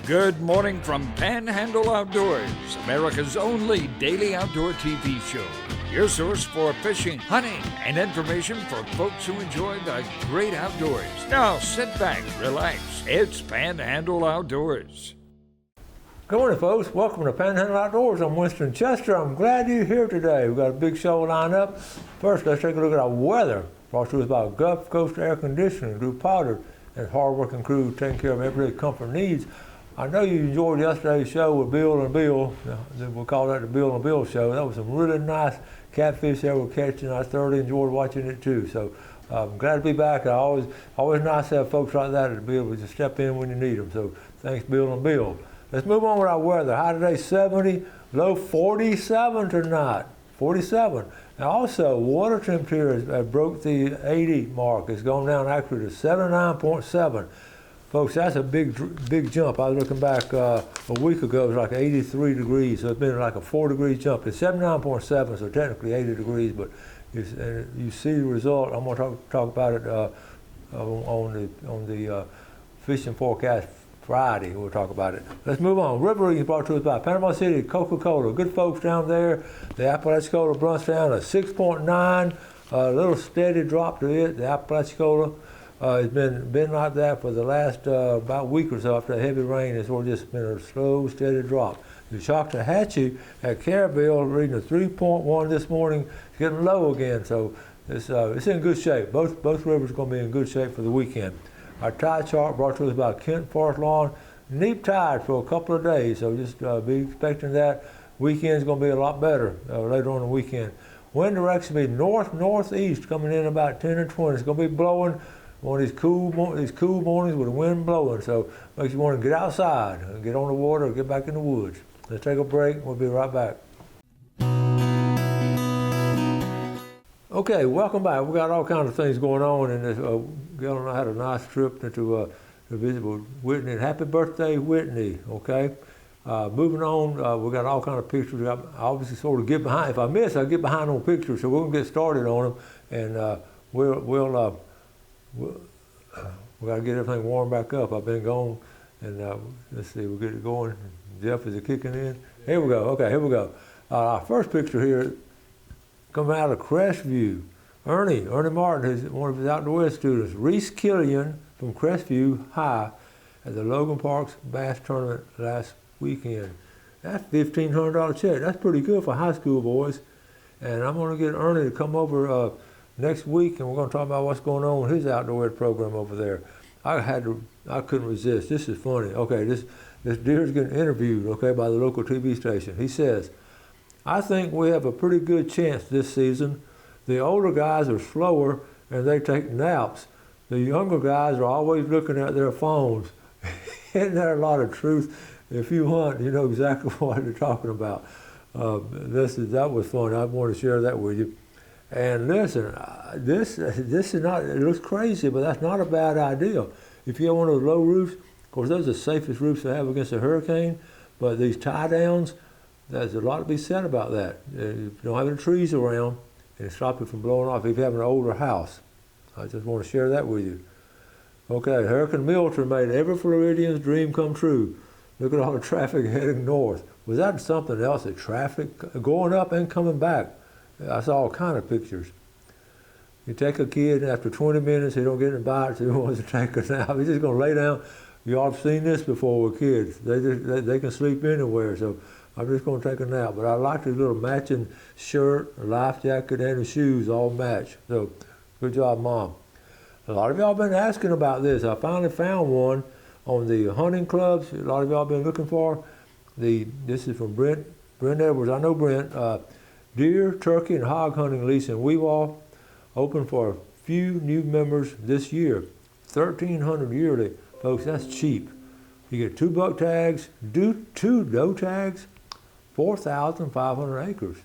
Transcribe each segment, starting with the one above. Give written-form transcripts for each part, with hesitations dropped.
Good morning from Panhandle Outdoors, America's only daily outdoor TV show. Your source for fishing, hunting, and information for folks who enjoy the great outdoors. Now sit back, relax. It's Panhandle Outdoors. Good morning, folks. Welcome to Panhandle Outdoors. I'm Winston Chester. I'm glad you're here today. We've got a big show lined up. First, let's take a look at our weather. Brought to us by Gulf Coast Air Conditioning, Drew Potter, and hard-working crew taking care of everyday comfort needs. I know you enjoyed yesterday's show with Bill and Bill. We'll call that the Bill and Bill show. That was some really nice catfish they were catching. I thoroughly enjoyed watching it too. So I'm glad to be back. Always nice to have folks like that to be able to step in when you need them. So thanks, Bill and Bill. Let's move on with our weather. High today 70, low 47 tonight. 47. Now also, water temperature has broke the 80 mark. It's gone down actually to 79.7. Folks, that's a big jump. I was looking back a week ago, it was like 83 degrees, so it's been like a 4-degree jump. It's 79.7, so technically 80 degrees, but you see the result. I'm going to talk about it on the fishing forecast Friday. We'll talk about it. Let's move on. River is brought to us by Panama City, Coca-Cola. Good folks down there. The Apalachicola brunch down at 6.9, a little steady drop to it. The Apalachicola. It's been like that for the last about week or so after the heavy rain. It's just been a slow, steady drop. The Choctawhatchee at Carabelle reading a 3.1 this morning. It's getting low again, so it's in good shape. Both rivers are going to be in good shape for the weekend. Our tide chart brought to us by Kent Forest Lawn. Neap tide for a couple of days, so just be expecting that. Weekend's going to be a lot better later on in the weekend. Wind direction will be north-northeast coming in about 10 and 20. It's going to be blowing. One of these cool mornings with the wind blowing, so makes you want to get outside, get on the water, or get back in the woods. Let's take a break. We'll be right back. Okay, welcome back. We got all kinds of things going on, and this Gail and I had a nice trip to visit with Whitney. Happy birthday, Whitney. Okay. Moving on, we got all kinds of pictures. I obviously sort of get behind. If I miss, I get behind on pictures, so we're gonna get started on them, and we got to get everything warmed back up. I've been gone, and let's see, we'll get it going. Jeff, is it kicking in? Here we go. Okay, here we go. Our first picture here coming out of Crestview. Ernie Martin is one of his Outdoor West students. Reese Killian from Crestview High at the Logan Parks Bass Tournament last weekend. That's $1,500 check. That's pretty good for high school boys. And I'm going to get Ernie to come over next week, and we're going to talk about what's going on with his outdoor ed program over there. I couldn't resist. This is funny. Okay, this deer's getting interviewed, okay, by the local TV station. He says, "I think we have a pretty good chance this season. The older guys are slower and they take naps. The younger guys are always looking at their phones." Isn't there a lot of truth? If you hunt, you know exactly what they're talking about. That was fun. I want to share that with you. And listen, this is not, it looks crazy, but that's not a bad idea. If you have one of those low roofs, of course, those are the safest roofs to have against a hurricane, but these tie downs, there's a lot to be said about that. If you don't have any trees around, and stop it from blowing off if you have an older house. I just want to share that with you. Okay, Hurricane Milton made every Floridian's dream come true. Look at all the traffic heading north. Was that something else, the traffic going up and coming back? I saw all kind of pictures. You take a kid, and after 20 minutes, he don't get any bites, he wants to take a nap. He's just going to lay down. You all have seen this before with kids. They can sleep anywhere, so I'm just going to take a nap. But I like his little matching shirt, a life jacket, and his shoes all match. So, good job, Mom. A lot of y'all been asking about this. I finally found one on the hunting clubs. A lot of y'all been looking for. This is from Brent Edwards. I know Brent. Deer, turkey, and hog hunting lease in Weewall, open for a few new members this year. $1,300 yearly. Folks, that's cheap. You get 2 buck tags, 2 doe tags, 4,500 acres.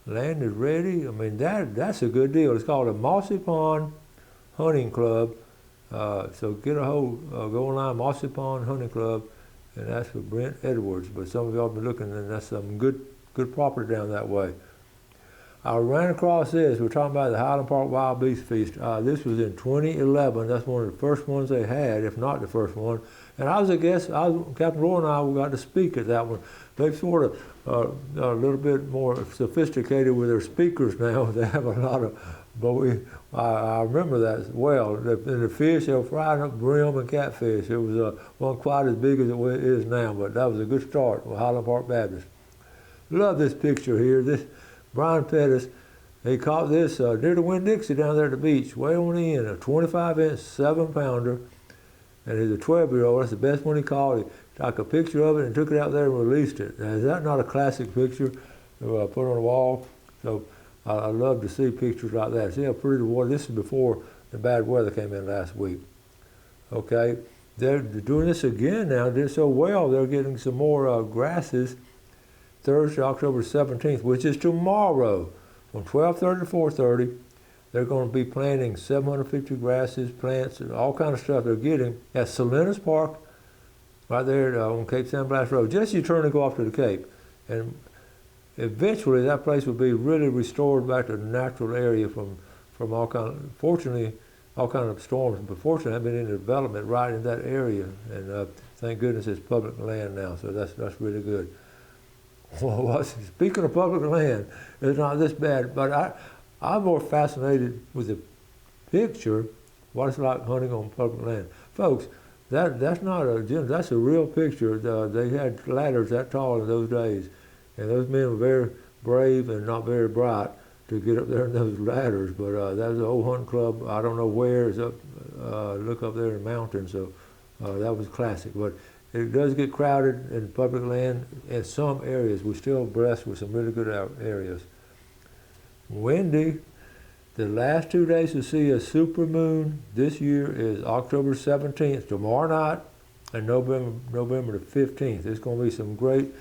Land is ready. I mean, that's a good deal. It's called a Mossy Pond Hunting Club. So get a hold, go online, Mossy Pond Hunting Club, and that's for Brent Edwards. But some of y'all been looking, and that's some good property down that way. I ran across this. We're talking about the Highland Park Wild Beast Feast. This was in 2011. That's one of the first ones they had, if not the first one. And I was a guest. Captain Roy and I got to speak at that one. They've sort of a little bit more sophisticated with their speakers now. They have a lot of, but I remember that as well. And the fish, they were frying up brim and catfish. It was wasn't quite as big as it is now, but that was a good start with Highland Park Baptist. Love this picture here. This Brian Pettis, he caught this near the Winn-Dixie down there at the beach, way on the end, a 25-inch, 7-pounder, and he's a 12-year-old. That's the best one he caught. He took a picture of it and took it out there and released it. Now, is that not a classic picture to put on the wall? So I love to see pictures like that. See how pretty the water. This is before the bad weather came in last week. Okay, they're doing this again now. They did so well. They're getting some more grasses. Thursday, October 17th, which is tomorrow, from 12:30 to 4:30. They're going to be planting 750 grasses, plants, and all kind of stuff they're getting at Salinas Park, right there on Cape San Blas Road. Just you turn and go off to the Cape. And eventually that place will be really restored back to the natural area from all kind of, fortunately, all kind of storms, but fortunately I've been in development right in that area. And thank goodness it's public land now, so that's really good. Well, speaking of public land, it's not this bad, but I'm more fascinated with the picture, what it's like hunting on public land. Folks, that's not that's a real picture. They had ladders that tall in those days, and those men were very brave and not very bright to get up there in those ladders, but that was an old hunting club. I don't know where, it's up, look up there in the mountains, so that was classic. But it does get crowded in public land in some areas. We're still blessed with some really good areas. Windy. The last 2 days to see a supermoon this year is October 17th, tomorrow night, and November the 15th. There's going to be some great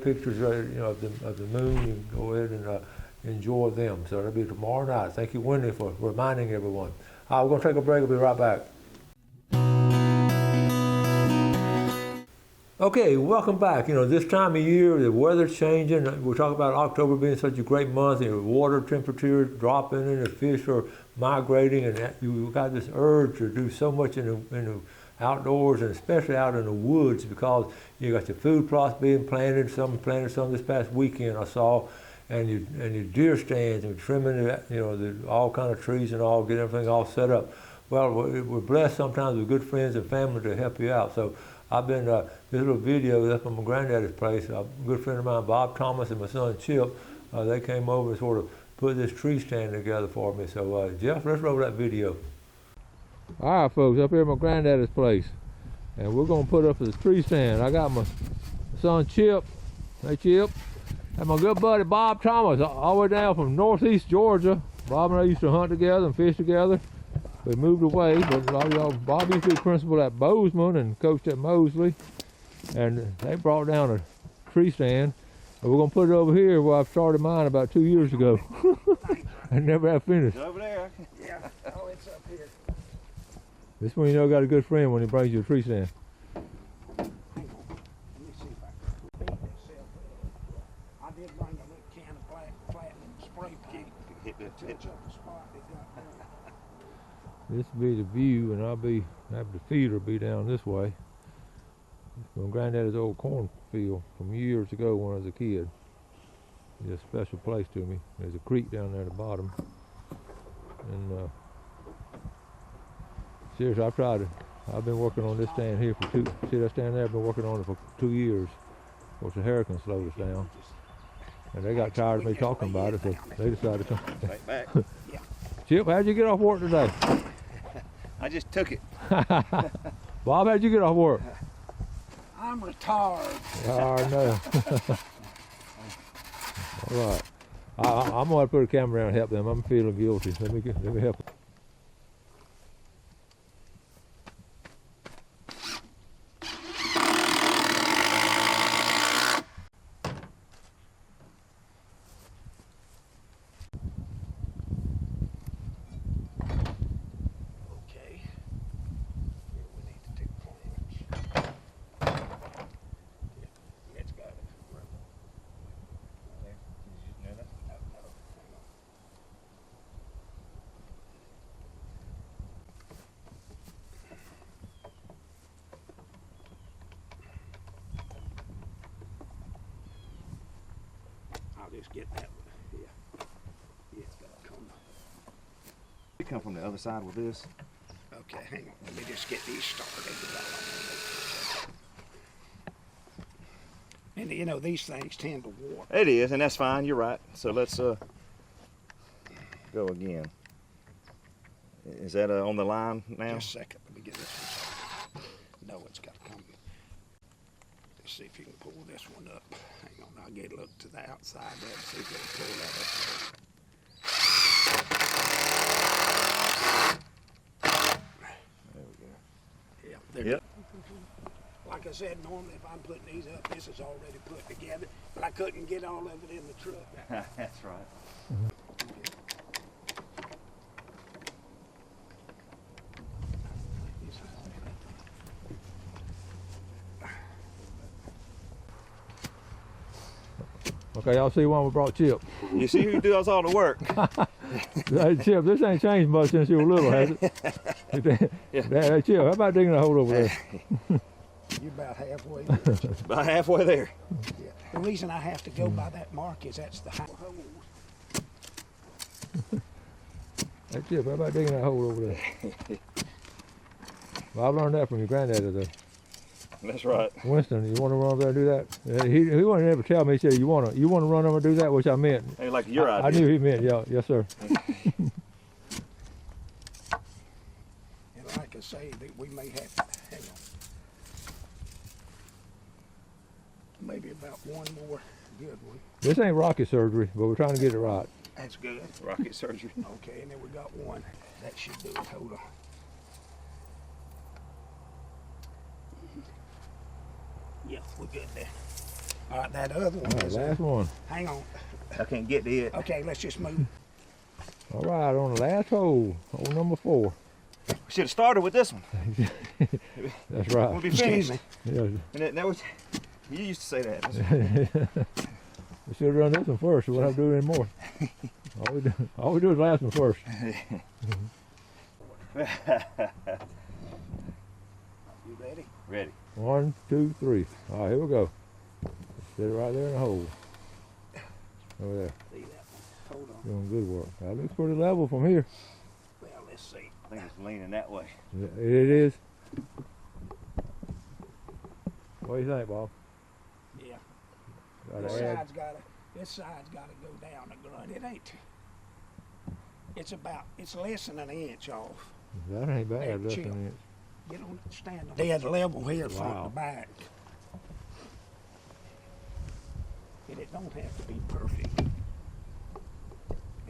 pictures, of the moon. You can go ahead and enjoy them. So that'll be tomorrow night. Thank you, Wendy, for reminding everyone. We're going to take a break. We'll be right back. Okay, welcome back. This time of year, the weather's changing. We're talking about October being such a great month. Water temperatures dropping and the fish are migrating, and you've got this urge to do so much in the outdoors, and especially out in the woods, because you got your food plots being planted. Some planted some this past weekend I saw, and your deer stands and trimming the all kind of trees and all, get everything all set up. Well, we're blessed sometimes with good friends and family to help you out. So I've been, this little video that's from my granddaddy's place. A good friend of mine, Bob Thomas, and my son Chip, they came over and sort of put this tree stand together for me. So Jeff, let's roll that video. All right, folks, up here at my granddaddy's place, and we're gonna put up the tree stand. I got my son Chip, hey Chip, and my good buddy Bob Thomas, all the way down from northeast Georgia. Bob and I used to hunt together and fish together. We moved away, but a lot of y'all, Bob used to be principal at Bozeman and coached at Mosley, and they brought down a tree stand, and we're gonna put it over here where I've started mine about 2 years ago. I never have finished. It's over there. Yeah. Oh, it's up here. This one, you got a good friend when he brings you a tree stand. Let me see if I can beat this up. I did bring a little can of platinum spray paint. Hit up the spot they got there. This will be the view, and I'll be have the feeder be down this way. From Granddaddy's old cornfield from years ago when I was a kid. It's a special place to me. There's a creek down there at the bottom. And seriously, I've been working on this stand here for see that stand there? I've been working on it for 2 years. Of course, the hurricane slowed us down. And they got tired of me talking about it, so they decided to come. Right back. Yeah. Chip, how'd you get off work today? I just took it. Bob, how'd you get off work? I'm retired. I know. All right. I'm going to put a camera down and help them. I'm feeling guilty. Let me help them. just get that one. Yeah. Yeah, it's got to come. You come from the other side with this. Okay, hang on. Let me just get these started. And you know, these things tend to warp. It is, and that's fine. You're right. So let's go again. Is that on the line now? Just a second. Let me get this one started. No, it's got to come. Let's see if you can pull this one up. Hang on. I'll get a look to the outside there and see if we can pull that up. There we go. Yeah, there Yep. Like I said, normally if I'm putting these up, this is already put together, but I couldn't get all of it in the truck. That's right. Okay, y'all see why we brought Chip. You see who does all the work? Hey, Chip, this ain't changed much since you were little, has it? Hey, Chip, how about digging a hole over there? You're about halfway there. About halfway there. Yeah. The reason I have to go by that mark is that's the high hole. Hey, Chip, how about digging that hole over there? Well, I learned that from your granddaddy, though. That's right. Winston, you want to run over there and do that? He wouldn't ever tell me. He said, "You want to run over and do that," which I meant. Hey, like your idea. I knew he meant, yeah, yes, sir. And like I say, that we may have to, hang on. Maybe about one more good one. This ain't rocket surgery, but we're trying to get it right. That's good. Rocket surgery. Okay, and then we got one. That should do it. Hold on. Yeah, we're good there. All right, that other one All right, is, last one. hang on. I can't get to it. Okay, let's just move. All right, on the last hole, hole number 4. Should have started with this one. That's We'll right. be Excuse finished. me. Yeah, That was. You used to say that. we should have done this one first. We won't have to do it anymore. All we do is the last one first. You ready? Ready. 1, 2, 3. All right, here we go. Sit it right there in the hole. Over there. See that one? Hold on. Doing good work. That looks pretty level from here. Well, let's see. I think it's leaning that way. Yeah, it is. What do you think, Bob? Yeah. Gotta This add. side's gotta go down a grunt. It ain't. It's less than an inch off. That ain't Hey, bad. Less chill. than an inch. Get on the stand. Dead level here, front Wow. to back. And it don't have to be perfect. And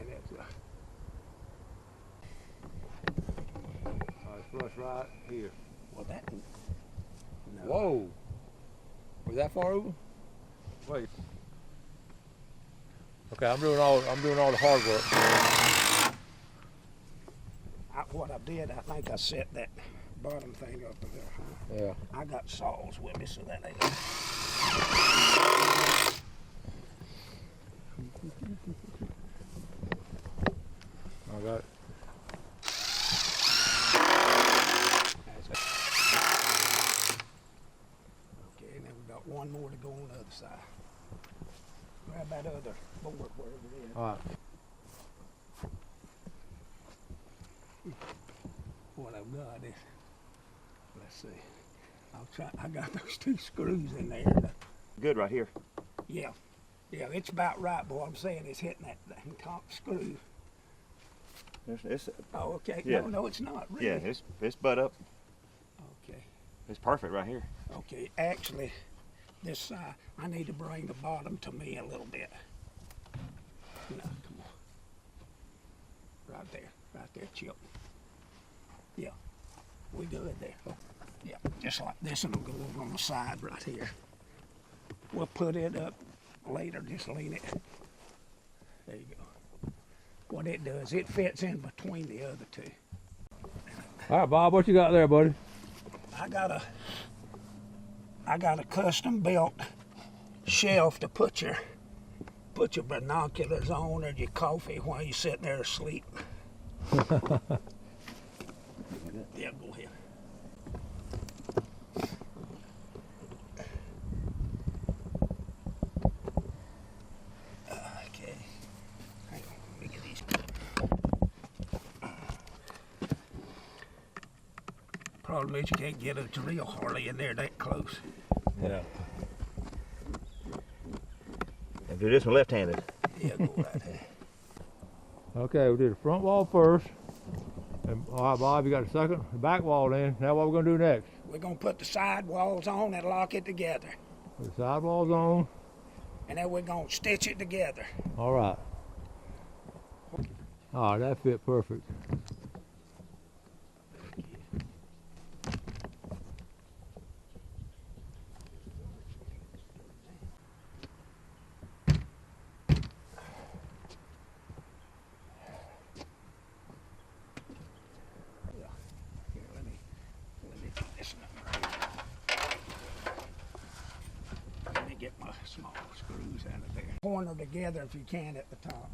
that's All right, flush right here. well, that. No. Whoa! Was that far over? Wait. Okay, I'm doing all the hard work. What I did, I think I set that bottom thing up there. Huh? Yeah. I got saws with me, so that ain't. I got it. Okay, and then we got one more to go on the other side. Grab that other board wherever it is. All right. What I've got is, let's see. I got those 2 screws in there. Good right here. Yeah, it's about right, but what I'm saying is hitting that top screw. It's Oh, okay. Yeah. No, it's not really. yeah. It's butt up. Okay. It's perfect right here. Okay. Actually, this side, I need to bring the bottom to me a little bit. No, come on. Right there, Chip. Yeah, we good there. Yeah, just like this, and it'll go over on the side right here. We'll put it up later. Just lean it. There you go. What it does, it fits in between the other 2. All right, Bob, what you got there, buddy? I got a custom built shelf to put your binoculars on or your coffee while you're sitting there asleep. Yeah, go ahead. problem is you can't get a drill hardly in there that close. Yeah. And do this one left-handed. Yeah, go right there. Okay, we did the front wall first. And, all right, Bob, you got the second, the back wall in. Now what we're gonna do next? We're gonna put the side walls on and lock it together. Put the side walls on. And then we're gonna stitch it together. All right. All right, that fit perfect. Here, let me get this number. Let me get my small screws out of there. Corner together if you can at the top.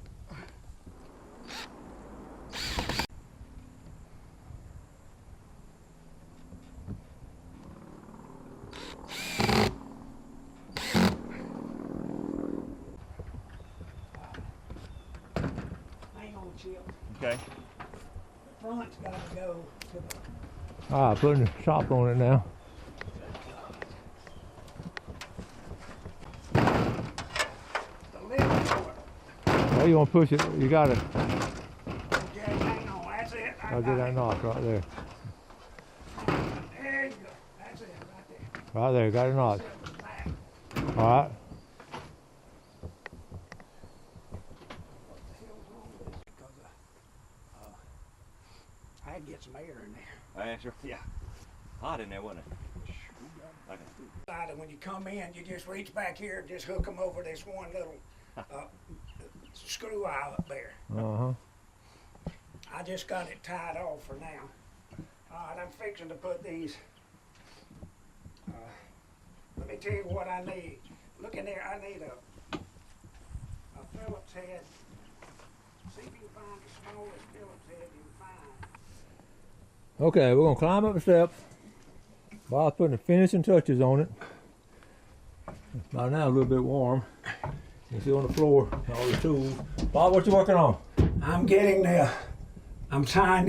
Hang on, Chip. Okay. The front's gotta go to the All right, putting the top on it now. left for it. Oh, you want to push it? You got it. Okay, hang on, that's it. I I'll got get that it. knock right there. There you go. That's it, right there. Right there, got a knock. Back. All right. Because I had to get some air in there. I answer. Yeah. Hot in there, wasn't it? Okay. And when you come in, you just reach back here and just hook them over this one little screw eye up there. Uh-huh. I just got it tied off for now. All right, I'm fixing to put these. Let me tell you what I need. Look in there, I need a Phillips head. See if you can find the smallest Phillips head you can find. Okay, we're gonna climb up the steps. Bob's putting the finishing touches on it. It's by now a little bit warm. You see on the floor, all the tools. Bob, what you working on? I'm tying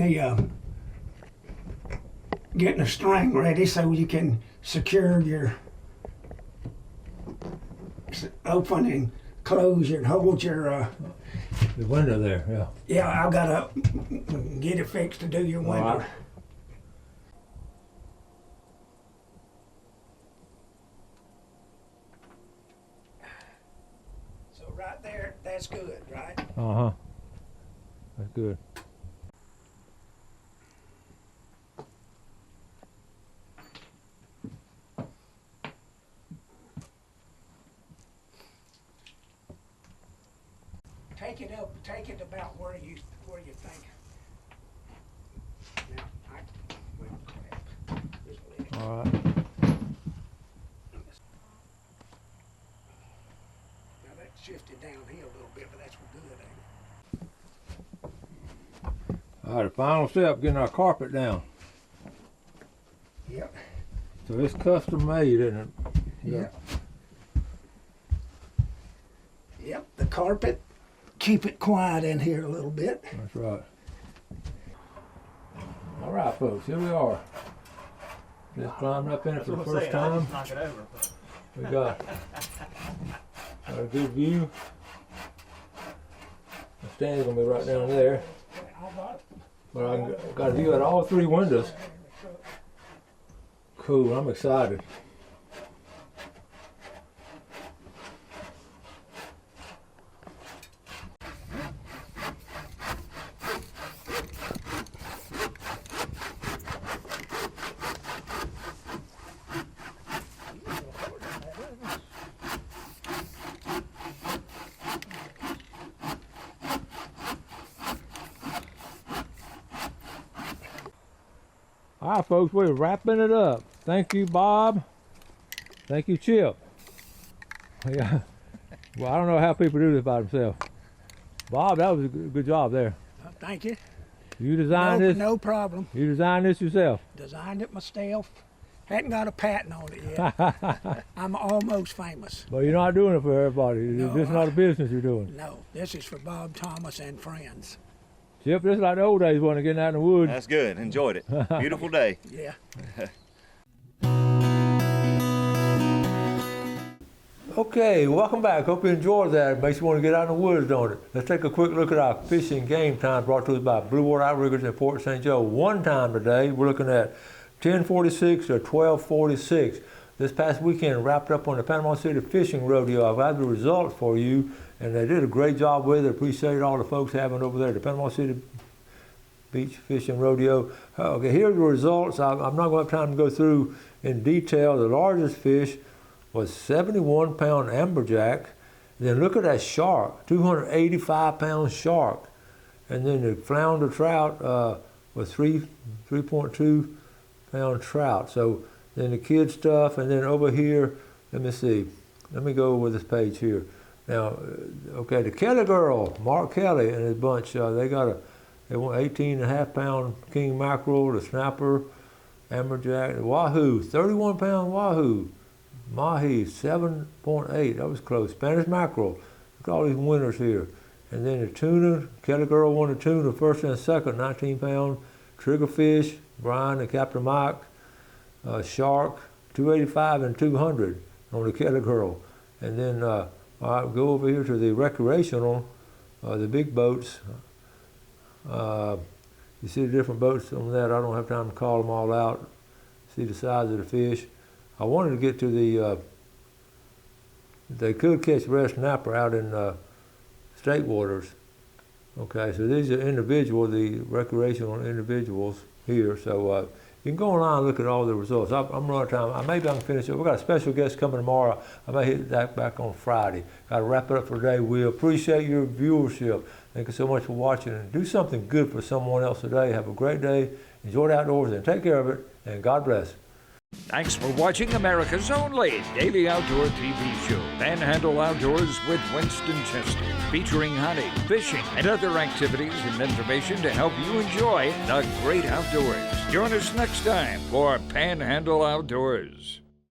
getting the string ready so you can secure your, open and close and hold your, The window there, yeah. yeah, I've gotta get it fixed to do your window. All right. So right there, that's good, right? Uh-huh. That's good. Take it about where you think. Now, well, crap. Just let it. All right. Now that shifted downhill a little bit, but that's good, ain't it? All right, the final step, getting our carpet down. Yep. So it's custom made, isn't it? Yep. Yep, the carpet. Keep it quiet in here a little bit. That's right. All right, folks, here we are. Just climbing up in it for the first time. Knock it over. We got a good view. The stand's gonna be right down there. But I got a view at all three windows. Cool, I'm excited. All right, folks, we're wrapping it up. Thank you, Bob. Thank you, Chip. Yeah. Well, I don't know how people do this by themselves. Bob, that was a good job there. Thank you. You designed this? No problem. You designed this yourself? Designed it myself. Hadn't got a patent on it yet. I'm almost famous. But you're not doing it for everybody. No, This is not a business you're doing. No, this is for Bob Thomas and friends. Yep, just like the old days when getting out in the woods. That's good. Enjoyed it. Beautiful day. Yeah. Okay, welcome back. Hope you enjoyed that. It makes you want to get out in the woods, don't it? Let's take a quick look at our fishing game time brought to us by Blue Water Outriggers in Port St. Joe. One time today, we're looking at 10:46 or 12:46. This past weekend wrapped up on the Panama City Fishing Rodeo. I've got the results for you, and they did a great job with it. Appreciate all the folks having over there at the Panama City Beach Fishing Rodeo. Okay, here are the results. I'm not going to have time to go through in detail. The largest fish was 71-pound amberjack. Then look at that shark, 285-pound shark. And then the flounder trout was 3.2-pound trout. So then the kid stuff, and then over here, let me see. Let me go over this page here. Now, okay, the Kelly girl, Mark Kelly and his bunch, they want 18.5-pound king mackerel, the snapper, amberjack, the wahoo, 31-pound wahoo. Mahi, 7.8, that was close. Spanish mackerel, look at all these winners here. And then the tuna, Kelly girl won the tuna, first and second, 19-pound. Triggerfish, Brian and Captain Mike. Shark, 285 and 200 on the Kelly girl. And then all right, go over here to the recreational, the big boats. You see the different boats on that. I don't have time to call them all out. See the size of the fish. I wanted to get to the, they could catch red snapper out in state waters. Okay, so these are individual, the recreational individuals here. So you can go online and look at all the results. I'm running out of time. Maybe I can finish it. We've got a special guest coming tomorrow. I may hit that back on Friday. Got to wrap it up for today. We appreciate your viewership. Thank you so much for watching. And do something good for someone else today. Have a great day. Enjoy the outdoors and take care of it. And God bless. Thanks for watching America's only daily outdoor TV show, Panhandle Outdoors with Winston Chester, featuring hunting, fishing, and other activities and information to help you enjoy the great outdoors. Join us next time for Panhandle Outdoors.